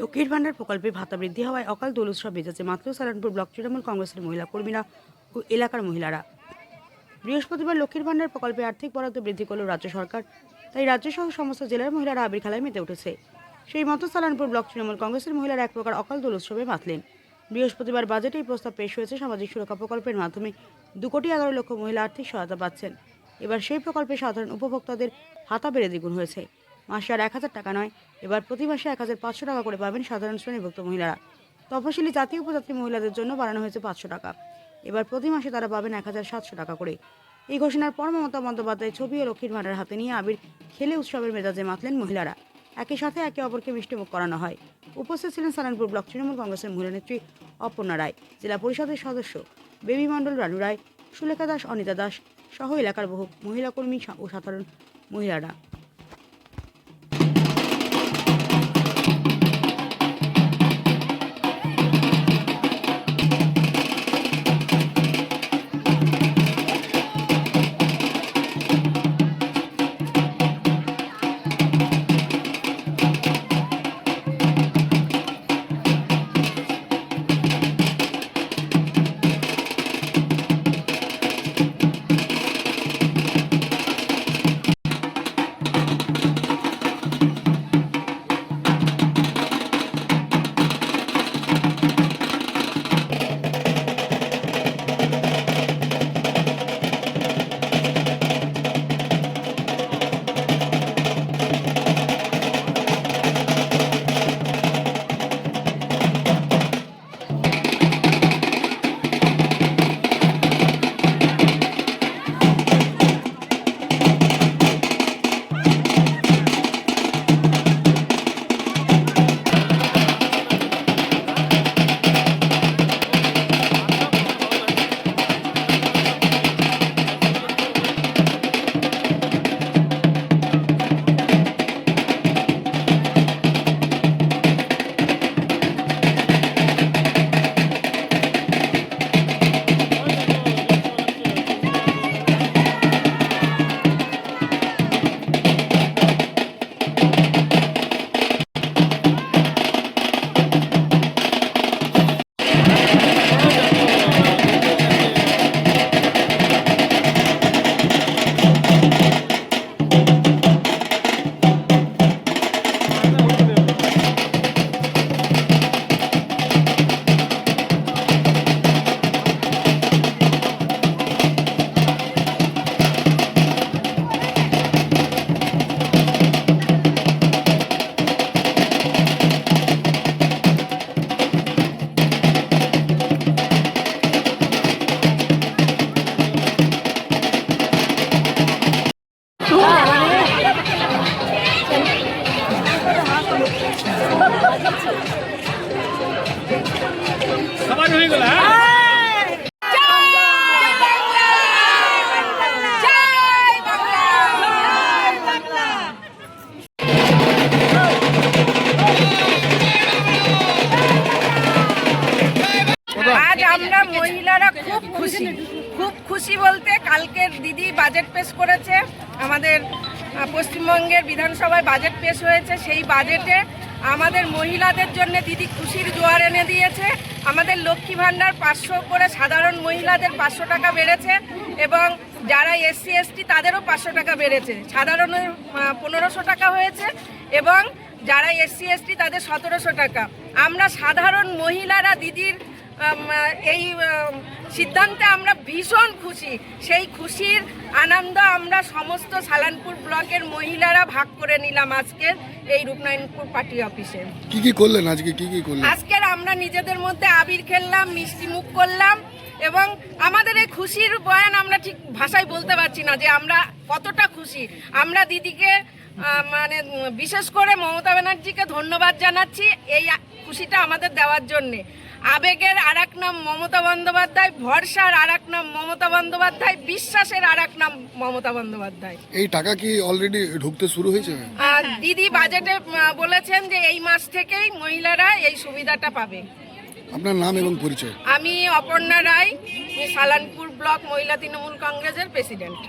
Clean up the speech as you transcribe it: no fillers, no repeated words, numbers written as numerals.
লক্ষ্মীর ভান্ডার প্রকল্পে ভাতা বৃদ্ধি হওয়ায় অকাল দোল উৎসব মেজাজে মাতল সালানপুর ব্লক তৃণমূল কংগ্রেসের মহিলা কর্মীরা ও এলাকার মহিলারা। বৃহস্পতিবার লক্ষ্মীর ভান্ডার প্রকল্পে আর্থিক বরাদ্দ বৃদ্ধি করল রাজ্য সরকার, তাই রাজ্য সহ সমস্ত জেলার মহিলারা আবির খেলায় মেতে উঠেছে। সেই মতো সালানপুর ব্লক তৃণমূল কংগ্রেসের মহিলারা এক প্রকার অকাল দোল উৎসবে মাতলেন। বৃহস্পতিবার বাজেটে এই প্রস্তাব পেশ হয়েছে। সামাজিক সুরক্ষা প্রকল্পের মাধ্যমে 2,11,00,000 মহিলা আর্থিক সহায়তা পাচ্ছেন। এবার সেই প্রকল্পে সাধারণ উপভোক্তাদের ভাতা বেড়ে দ্বিগুণ হয়েছে। মাসে আর 1,000 টাকা নয়, এবার প্রতি মাসে 1,500 টাকা করে পাবেন সাধারণ শ্রেণীভুক্ত মহিলারা। তপশিলি জাতি উপজাতি মহিলাদের জন্য বাড়ানো হয়েছে 500 টাকা। এবার প্রতি মাসে তারা পাবেন 1,700 টাকা করে। এই ঘোষণার পর মমতা বন্দ্যোপাধ্যায় ছবি ও লক্ষ্মীর ভান্ডার হাতে নিয়ে আবির খেলে উৎসবের মেজাজে মাতলেন মহিলারা। একই সাথে একে অপরকে মিষ্টিমুখ করানো হয়। উপস্থিত ছিলেন সালানপুর ব্লক তৃণমূল কংগ্রেসের মহিলা নেত্রী অপর্ণা রায়, জেলা পরিষদের সদস্য বেবি মণ্ডল, রানু রায়, সুলেখা দাস, অনিতা দাস সহ এলাকার বহু মহিলা কর্মী ও সাধারণ মহিলারা। সমাজ হয়ে গেল। আজ আমরা মহিলারা খুব খুশি বলতে কালকের দিদি বাজেট পেশ করেছে। আমাদের পশ্চিমবঙ্গের বিধানসভায় বাজেট পেশ হয়েছে। সেই বাজেটে আমাদের মহিলাদের জন্য দিদি খুশির জোয়ার এনে দিয়েছে। আমাদের লক্ষ্মী ভান্ডার 500 করে সাধারণ মহিলাদের 500 টাকা বেড়েছে এবং যারা SC ST তাদেরও 500 টাকা বেড়েছে। সাধারণের 1500 টাকা হয়েছে এবং যারা SC ST তাদের 1700 টাকা। আমরা সাধারণ মহিলারা দিদির এই সিদ্ধান্তে আমরা ভীষণ খুশি। সেই খুশির আনন্দ আমরা সমস্ত সালানপুর ব্লকের মহিলারা ভাগ করে নিলাম আজকের এই রূপনারায়ণপুর পার্টি অফিসে। কি করলেন আজকে? কি করলেন আজকের আমরা নিজেদের মধ্যে আবির খেললাম, মিষ্টি মুখ করলাম এবং আমাদের এই খুশির বয়ান আমরা ঠিক ভাষায় বলতে পারছি না যে আমরা কতটা খুশি। আমরা দিদিকে মানে বিশেষ করে মমতা ব্যানার্জিকে ধন্যবাদ জানাচ্ছি এই খুশিটা আমাদের দেওয়ার জন্যে। আবেগের আর এক নাম মমতা বন্দ্যোপাধ্যায়, ভরসার আর এক নাম মমতা বন্দ্যোপাধ্যায়, বিশ্বাসের আর এক নাম মমতা বন্দ্যোপাধ্যায়। এই টাকা কি অলরেডি ঢুকতে শুরু হয়েছে? দিদি বাজেটে বলেছেন যে এই মাস থেকেই মহিলারা এই সুবিধাটা পাবে। আপনার নাম এবং পরিচয়? আমি অপর্ণা রায়, সালানপুর ব্লক মহিলা তৃণমূল কংগ্রেসের প্রেসিডেন্ট।